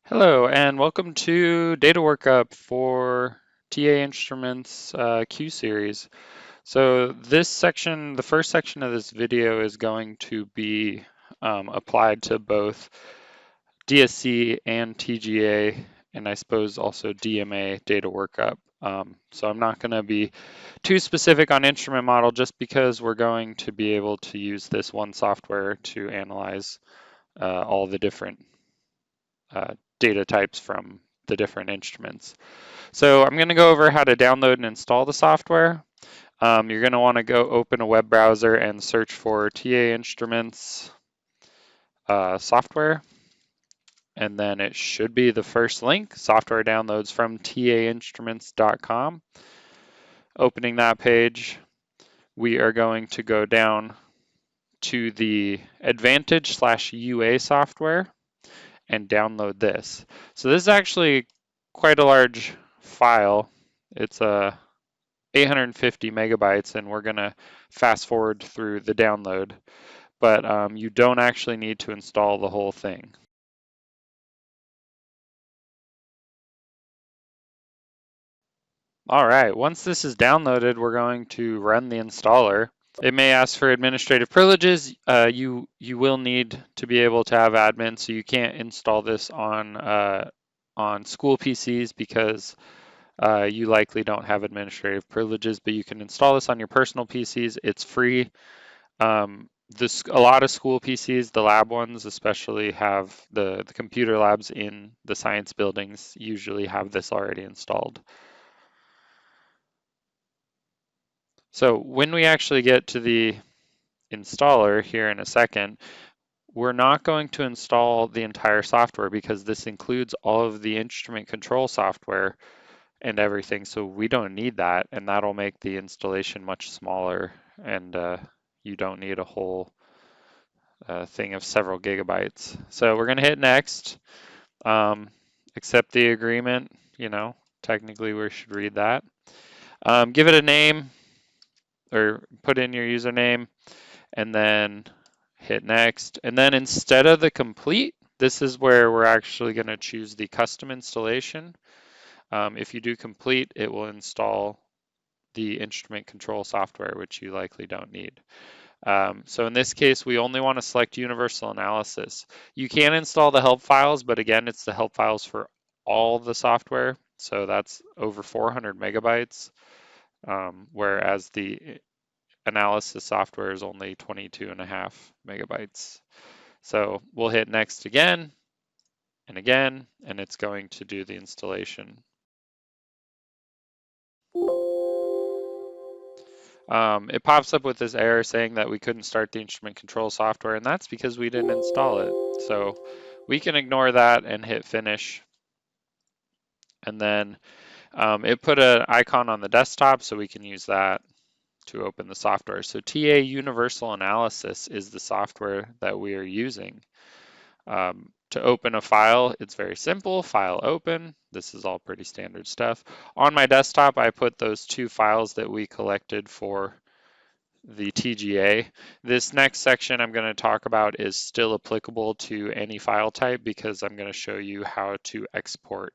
Hello, and welcome to Data Workup for TA Instruments Q series. So this section, the first section of this video is going to be applied to both DSC and TGA, and I suppose also DMA data workup. So I'm not going to be too specific on instrument model just because we're going to be able to use this one software to analyze all the different data types from the different instruments. So I'm going to go over how to download and install the software. You're going to want to go open a web browser and search for TA Instruments software. And then it should be the first link, software downloads from tainstruments.com. Opening that page, we are going to go down to the Advantage/UA software and download this. So this is actually quite a large file. It's 850 megabytes, and we're going to fast forward through the download, but you don't actually need to install the whole thing. All right, once this is downloaded, we're going to run the installer. It may ask for administrative privileges. You will need to be able to have admin, so you can't install this on school PCs because you likely don't have administrative privileges, but you can install this on your personal PCs. It's free. A lot of school PCs, the lab ones especially, have the computer labs in the science buildings usually have this already installed. So when we actually get to the installer here in a second, we're not going to install the entire software because this includes all of the instrument control software and everything, so we don't need that, and that'll make the installation much smaller, and you don't need a whole thing of several gigabytes. So we're going to hit next, accept the agreement. Technically we should read that. Give it a name or put in your username, and then hit next. And then instead of the complete, this is where we're actually going to choose the custom installation. If you do complete, it will install the instrument control software, which you likely don't need. So in this case, we only want to select universal analysis. You can install the help files, but again, it's the help files for all the software. So that's over 400 megabytes, whereas the analysis software is only 22.5 megabytes. So we'll hit next again, and it's going to do the installation. It pops up with this error saying that we couldn't start the instrument control software, and that's because we didn't install it. So we can ignore that and hit finish. And then it put an icon on the desktop, so we can use that to open the software. So TA Universal Analysis is the software that we are using. To open a file, it's very simple, file open. This is all pretty standard stuff. On my desktop, I put those two files that we collected for the TGA. This next section I'm going to talk about is still applicable to any file type because I'm going to show you how to export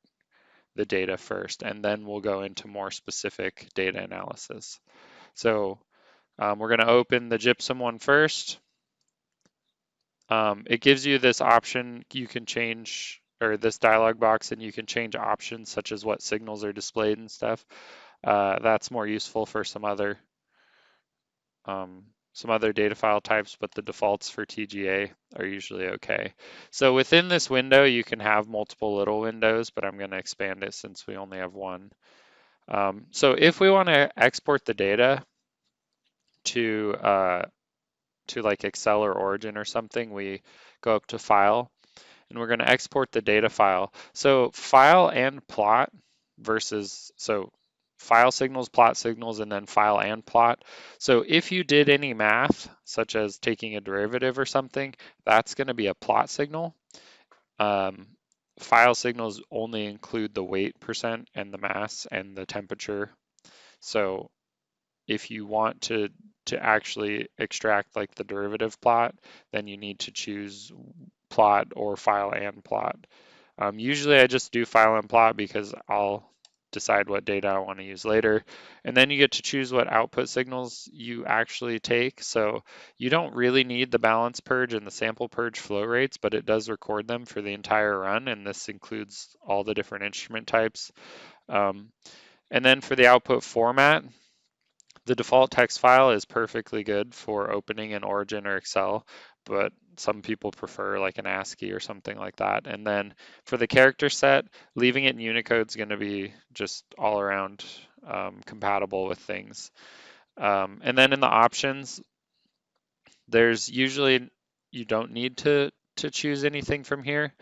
the data first, and then we'll go into more specific data analysis. So we're going to open the gypsum one first. It gives you this option. You can change, or this dialog box, and you can change options such as what signals are displayed and stuff. That's more useful for some other data file types, but the defaults for TGA are usually okay. So within this window, you can have multiple little windows, but I'm going to expand it since we only have one. So if we want to export the data to like Excel or Origin or something, we go up to File, and we're going to export the data file. So file and plot so file signals, plot signals, and then file and plot. So if you did any math, such as taking a derivative or something, that's going to be a plot signal. File signals only include the weight percent and the mass and the temperature. So if you want to actually extract like the derivative plot, then you need to choose plot or file and plot. Usually I just do file and plot because I'll decide what data I want to use later. And then you get to choose what output signals you actually take. So you don't really need the balance purge and the sample purge flow rates, but it does record them for the entire run. And this includes all the different instrument types. Um, and then for the output format, the default text file is perfectly good for opening in Origin or Excel, but some people prefer like an ASCII or something like that. And then for the character set, leaving it in Unicode is going to be just all around compatible with things. And then in the options, there's usually, you don't need to choose anything from here.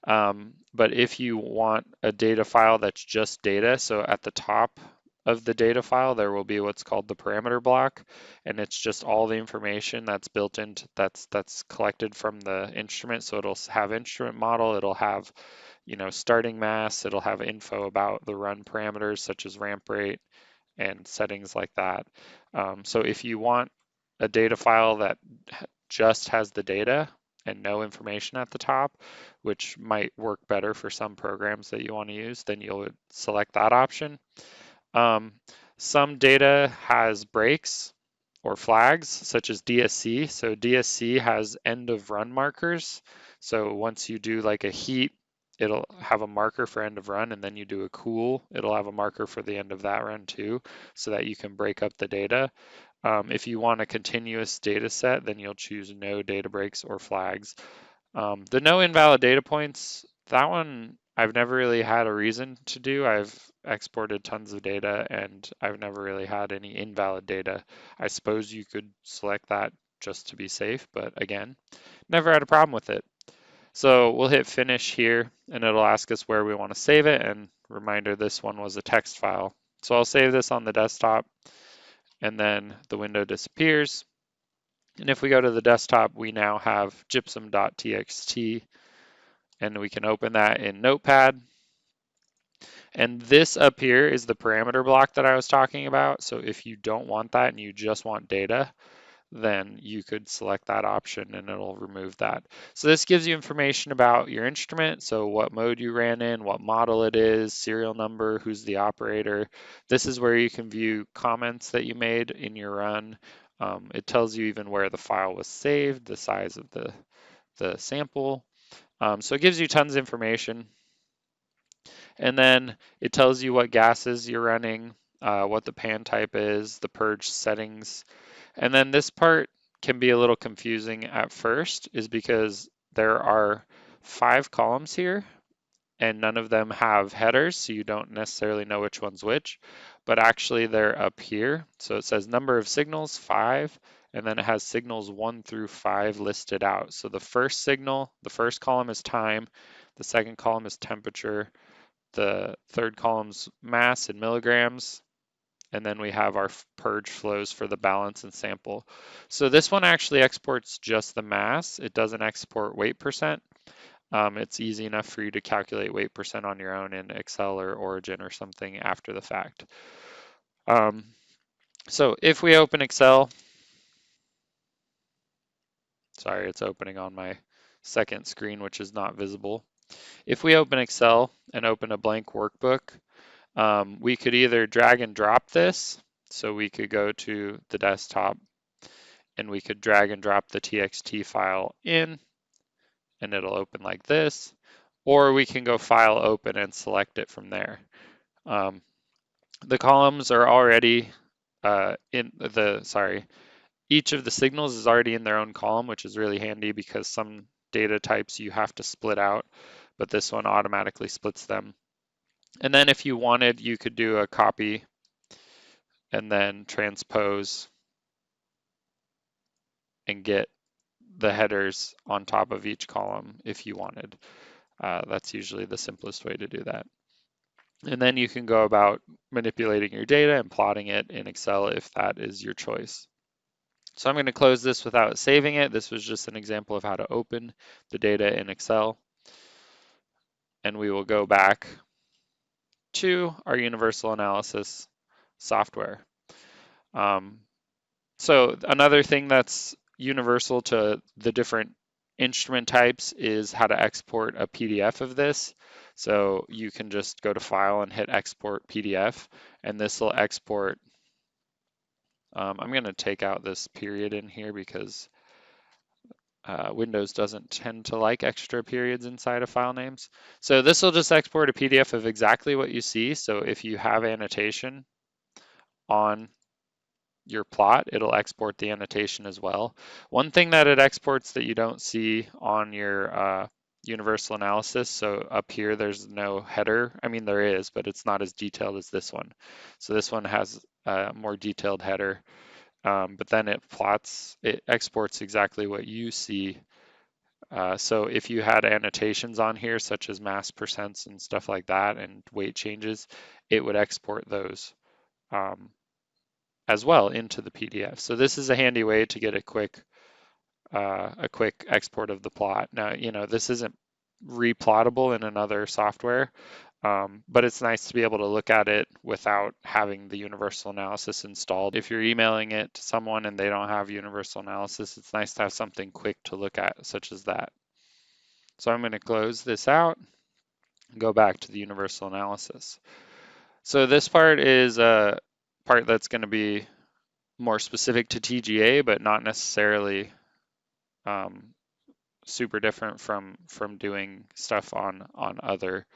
But if you want a data file that's just data, so at the top of the data file, there will be what's called the parameter block, and it's just all the information that's built into, that's collected from the instrument. So it'll have instrument model, it'll have, starting mass, it'll have info about the run parameters such as ramp rate and settings like that. So if you want a data file that just has the data and no information at the top, which might work better for some programs that you want to use, then you'll select that option. Um, some data has breaks or flags, such as DSC. So DSC has end of run markers. So once you do like a heat, it'll have a marker for end of run, and then you do a cool, it'll have a marker for the end of that run too, so that you can break up the data. If you want a continuous data set, then you'll choose no data breaks or flags. The no invalid data points, that one I've never really had a reason to do. I've exported tons of data and I've never really had any invalid data. I suppose you could select that just to be safe, but again, never had a problem with it. So we'll hit finish here and it'll ask us where we want to save it. And reminder, this one was a text file. So I'll save this on the desktop and then the window disappears. And if we go to the desktop, we now have gypsum.txt, and we can open that in Notepad. And this up here is the parameter block that I was talking about. So if you don't want that and you just want data, then you could select that option and it'll remove that. So this gives you information about your instrument. So what mode you ran in, what model it is, serial number, who's the operator. This is where you can view comments that you made in your run. It tells you even where the file was saved, the size of the sample. So it gives you tons of information. And then it tells you what gases you're running, what the pan type is, the purge settings. And then this part can be a little confusing at first, is because there are 5 columns here and none of them have headers, so you don't necessarily know which one's which, but actually they're up here. So it says number of signals, 5, and then it has signals 1 through 5 listed out. So the first signal, the first column is time, the second column is temperature, the third column's mass in milligrams, and then we have our purge flows for the balance and sample. So this one actually exports just the mass. It doesn't export weight percent. It's easy enough for you to calculate weight percent on your own in Excel or Origin or something after the fact. So if we open Excel, sorry, it's opening on my second screen, which is not visible. If we open Excel and open a blank workbook, we could either drag and drop this. So we could go to the desktop and we could drag and drop the txt file in and it'll open like this, or we can go file open and select it from there. The columns are already each of the signals is already in their own column, which is really handy because some data types you have to split out, but this one automatically splits them. And then if you wanted, you could do a copy and then transpose and get the headers on top of each column if you wanted. That's usually the simplest way to do that. And then you can go about manipulating your data and plotting it in Excel if that is your choice. So I'm going to close this without saving it. This was just an example of how to open the data in Excel. And we will go back to our universal analysis software. So another thing that's universal to the different instrument types is how to export a PDF of this. So you can just go to File and hit Export PDF, and this will export. I'm going to take out this period in here because Windows doesn't tend to like extra periods inside of file names. So this will just export a PDF of exactly what you see. So if you have annotation on your plot, it'll export the annotation as well. One thing that it exports that you don't see on your universal analysis, so up here there's no header. I mean there is, but it's not as detailed as this one. So this one has a more detailed header, but then it exports exactly what you see. So if you had annotations on here, such as mass percents and stuff like that, and weight changes, it would export those as well into the PDF. So this is a handy way to get a quick export of the plot. Now, this isn't replottable in another software, but it's nice to be able to look at it without having the universal analysis installed. If you're emailing it to someone and they don't have universal analysis, it's nice to have something quick to look at, such as that. So I'm going to close this out and go back to the universal analysis. So this part is a part that's going to be more specific to TGA, but not necessarily super different from doing stuff on other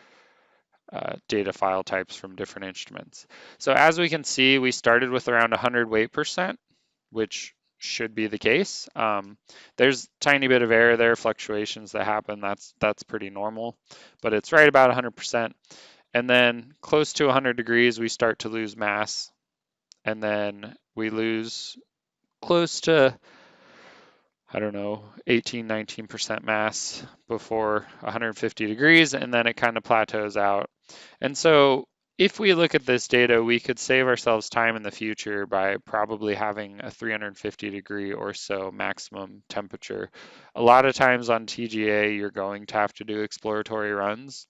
data file types from different instruments. So as we can see, we started with around 100 weight percent, which should be the case. There's a tiny bit of error there, fluctuations that happen. That's pretty normal, but it's right about 100%. And then close to 100 degrees, we start to lose mass, and then we lose close to, I don't know, 18, 19% mass before 150 degrees, and then it kind of plateaus out. And so if we look at this data, we could save ourselves time in the future by probably having a 350 degree or so maximum temperature. A lot of times on TGA, you're going to have to do exploratory runs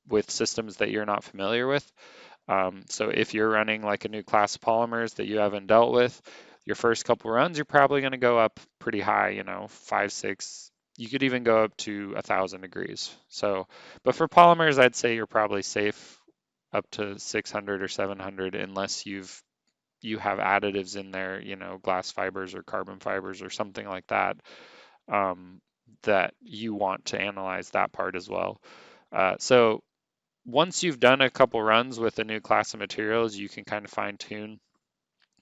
with systems that you're not familiar with. So if you're running like a new class of polymers that you haven't dealt with, your first couple runs, you're probably going to go up pretty high, 5, 6, you could even go up to 1,000 degrees. So, but for polymers, I'd say you're probably safe up to 600 or 700 unless you have additives in there, glass fibers or carbon fibers or something like that, that you want to analyze that part as well. So once you've done a couple runs with a new class of materials, you can kind of fine tune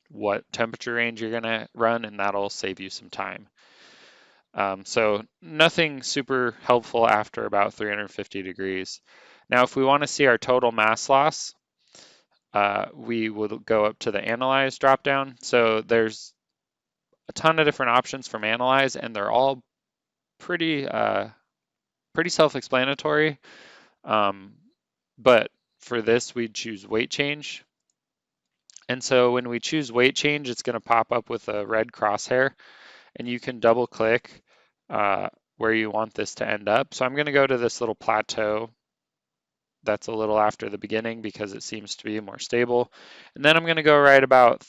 what temperature range you're going to run, and that'll save you some time. So nothing super helpful after about 350 degrees. Now, if we want to see our total mass loss, we will go up to the Analyze dropdown. So there's a ton of different options from Analyze, and they're all pretty self-explanatory. But for this, we'd choose weight change. And so when we choose weight change, it's going to pop up with a red crosshair, and you can double click where you want this to end up. So I'm going to go to this little plateau that's a little after the beginning because it seems to be more stable. And then I'm going to go right about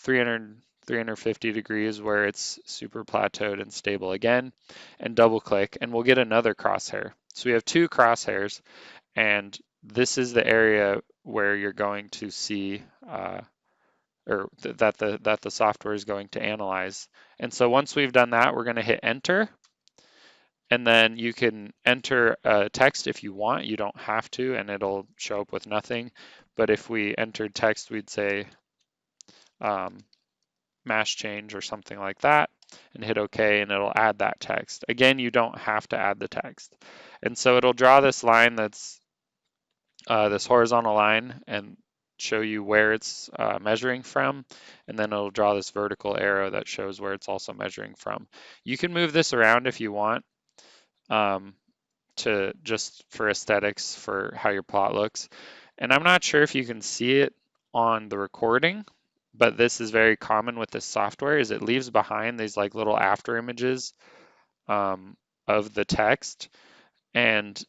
350 degrees where it's super plateaued and stable again, and double click, and we'll get another crosshair. So we have two crosshairs, and this is the area where you're going to see that the software is going to analyze. And so once we've done that, we're going to hit enter. And then you can enter a text if you want. You don't have to, and it'll show up with nothing. But if we entered text, we'd say mass change or something like that, and hit OK, and it'll add that text. Again, you don't have to add the text. And so it'll draw this line that's this horizontal line and show you where it's measuring from, and then it'll draw this vertical arrow that shows where it's also measuring from. You can move this around if you want, to just for aesthetics for how your plot looks. And I'm not sure if you can see it on the recording, but this is very common with this software, is it leaves behind these like little after images of the text. And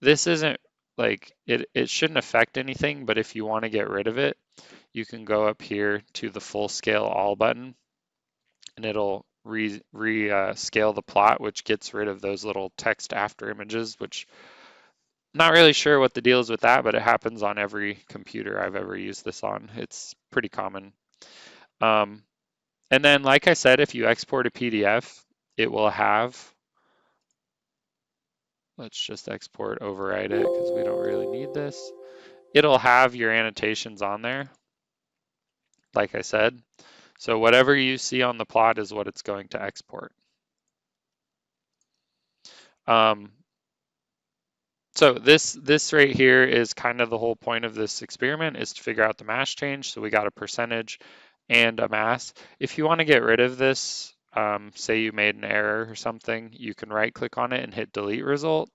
this isn't like, it shouldn't affect anything, but if you want to get rid of it, you can go up here to the full scale all button, and it'll scale the plot, which gets rid of those little text after images, which not really sure what the deal is with that, but it happens on every computer I've ever used this on. It's pretty common. Um, and then, like I said, if you export a PDF, it will have, let's just export, overwrite it because we don't really need this. It'll have your annotations on there, like I said. So whatever you see on the plot is what it's going to export. Um, So this right here is kind of the whole point of this experiment, is to figure out the mass change. So we got a percentage and a mass. If you want to get rid of this, say you made an error or something, you can right click on it and hit delete result,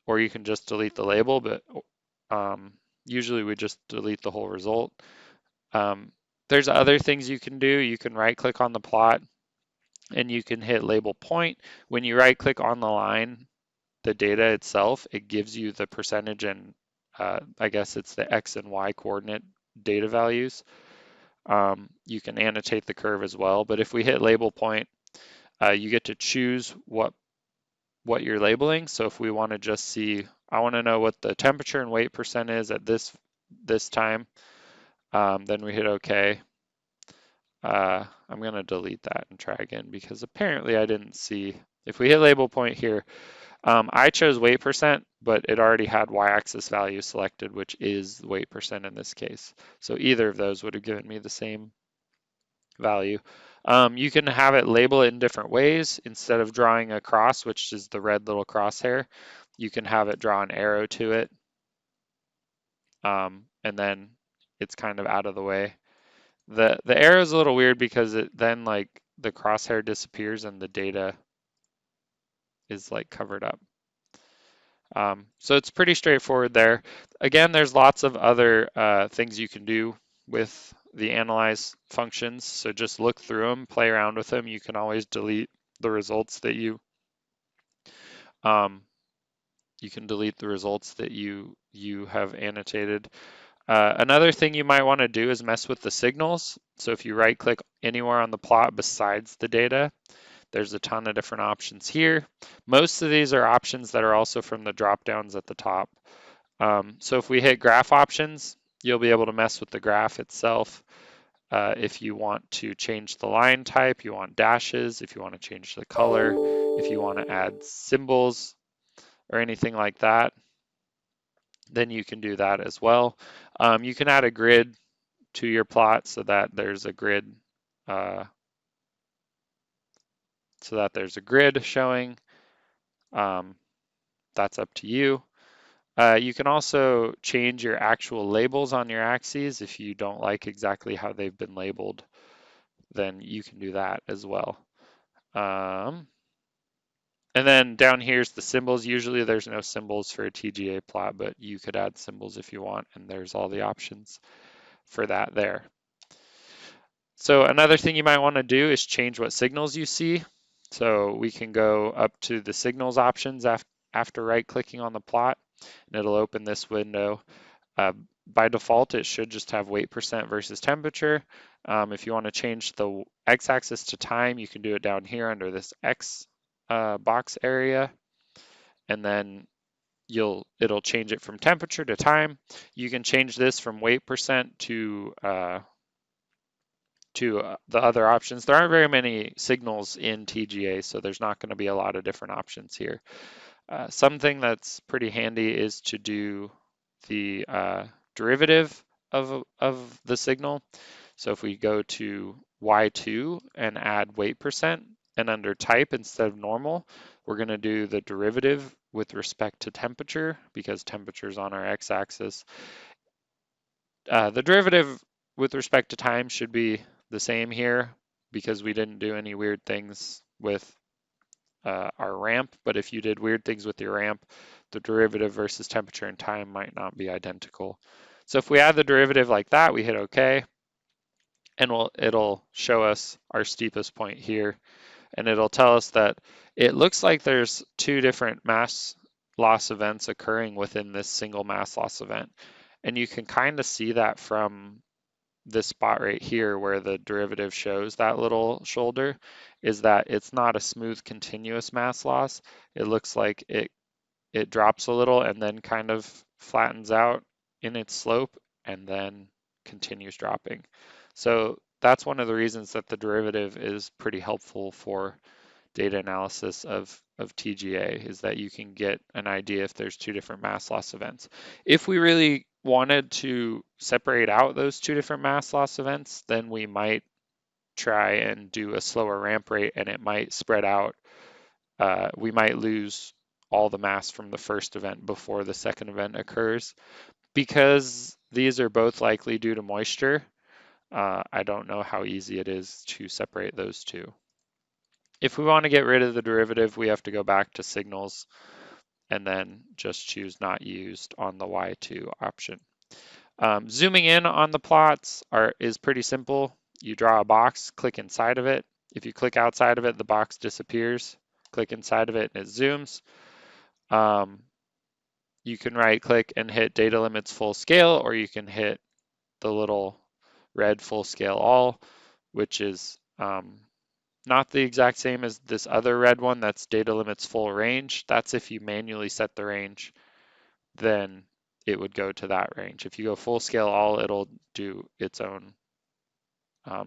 or you can just delete the label, but usually we just delete the whole result. There's other things you can do. You can right click on the plot and you can hit label point. When you right click on the line, the data itself, it gives you the percentage and I guess it's the X and Y coordinate data values. You can annotate the curve as well, but if we hit label point, you get to choose what you're labeling. So if we want to just see, I want to know what the temperature and weight percent is at this time, then we hit OK. I'm going to delete that and try again because apparently I didn't see. If we hit label point here, I chose weight percent, but it already had y-axis value selected, which is weight percent in this case. So either of those would have given me the same value. You can have it label it in different ways. Instead of drawing a cross, which is the red little crosshair, you can have it draw an arrow to it. And then it's kind of out of the way. The arrow is a little weird because it then like the crosshair disappears and the data is like covered up. So it's pretty straightforward there. Again, there's lots of other things you can do with the analyze functions. So just look through them, play around with them. You can always delete the results that um, you have annotated. Another thing you might want to do is mess with the signals. So if you right click anywhere on the plot besides the data, there's a ton of different options here. Most of these are options that are also from the drop downs at the top. So if we hit graph options, you'll be able to mess with the graph itself. If you want to change the line type, you want dashes, if you want to change the color, if you want to add symbols or anything like that, then you can do that as well. You can add a grid to your plot so that there's a grid showing. That's up to you. You can also change your actual labels on your axes. If you don't like exactly how they've been labeled, then you can do that as well. And then down here's the symbols. Usually there's no symbols for a TGA plot, but you could add symbols if you want, and there's all the options for that there. So another thing you might want to do is change what signals you see. So we can go up to the signals options after right-clicking on the plot, and it'll open this window. By default, it should just have weight percent versus temperature. If you want to change the x-axis to time, you can do it down here under this X box area, and then it'll change it from temperature to time. You can change this from weight percent to the other options. There aren't very many signals in TGA, so there's not going to be a lot of different options here. Something that's pretty handy is to do the derivative of the signal. So if we go to Y2 and add weight percent, and under type instead of normal, we're going to do the derivative with respect to temperature because temperature is on our x-axis. The derivative with respect to time should be the same here because we didn't do any weird things with our ramp, but if you did weird things with your ramp, the derivative versus temperature and time might not be identical. So if we add the derivative like that, we hit OK, and it'll show us our steepest point here, and it'll tell us that it looks like there's two different mass loss events occurring within this single mass loss event. And you can kind of see that from this spot right here where the derivative shows that little shoulder is that it's not a smooth continuous mass loss. It looks like it drops a little and then kind of flattens out in its slope and then continues dropping. So that's one of the reasons that the derivative is pretty helpful for data analysis of TGA, is that you can get an idea if there's two different mass loss events. If we really wanted to separate out those two different mass loss events, then we might try and do a slower ramp rate and it might spread out. We might lose all the mass from the first event before the second event occurs. Because these are both likely due to moisture, I don't know how easy it is to separate those two. If we want to get rid of the derivative, we have to go back to signals and then just choose not used on the Y2 option. Zooming in on the plots is pretty simple. You draw a box, click inside of it. If you click outside of it, the box disappears. Click inside of it and it zooms. You can right click and hit data limits full scale, or you can hit the little red full scale all, which is not the exact same as this other red one that's data limits full range. That's if you manually set the range, then it would go to that range. If you go full scale all, it'll do its own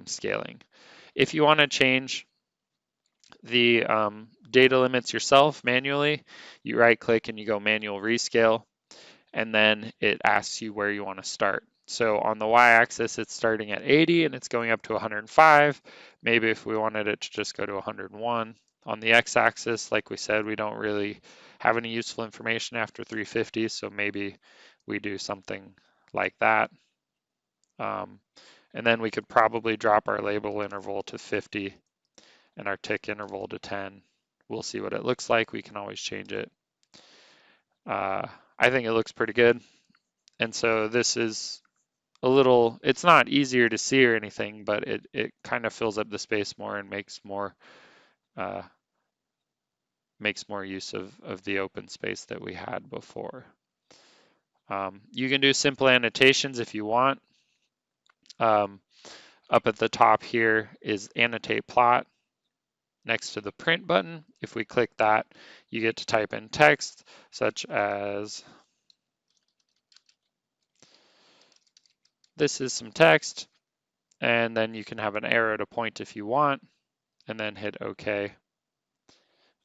scaling. If you want to change the data limits yourself manually, you right click and you go manual rescale, and then it asks you where you want to start. So on the y-axis, it's starting at 80 and it's going up to 105. Maybe if we wanted it to just go to 101. On the x-axis, like we said, we don't really have any useful information after 350, so maybe we do something like that. And then we could probably drop our label interval to 50 and our tick interval to 10. We'll see what it looks like. We can always change it. I think it looks pretty good. And so this is a little, it's not easier to see or anything, but it kind of fills up the space more and uh, makes more use of the open space that we had before. You can do simple annotations if you want. Up at the top here is annotate plot next to the print button. If we click that, you get to type in text such as, this is some text, and then you can have an arrow to point if you want, and then hit OK.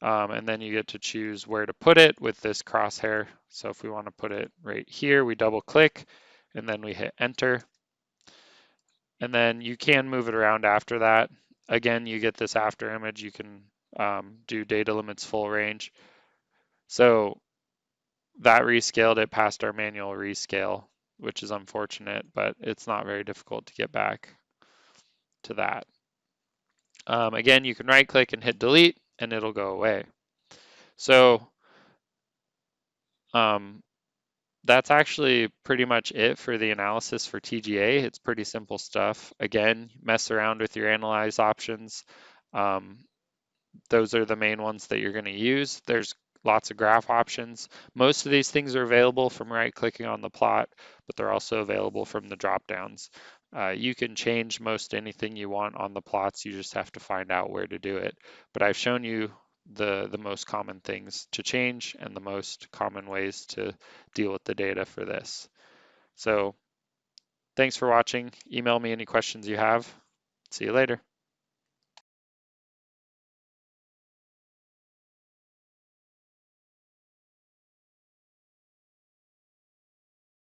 And then you get to choose where to put it with this crosshair. So if we want to put it right here, we double click and then we hit enter. And then you can move it around after that. Again, you get this after image. You can do data limits full range. So that rescaled it past our manual rescale, which is unfortunate, but it's not very difficult to get back to that. Again, you can right click and hit delete and it'll go away. So that's actually pretty much it for the analysis for TGA. It's pretty simple stuff. Again, mess around with your analyze options. Those are the main ones that you're going to use. There's lots of graph options. Most of these things are available from right clicking on the plot, but they're also available from the drop downs. You can change most anything you want on the plots. You just have to find out where to do it. But I've shown you the most common things to change and the most common ways to deal with the data for this. So thanks for watching. Email me any questions you have. See you later.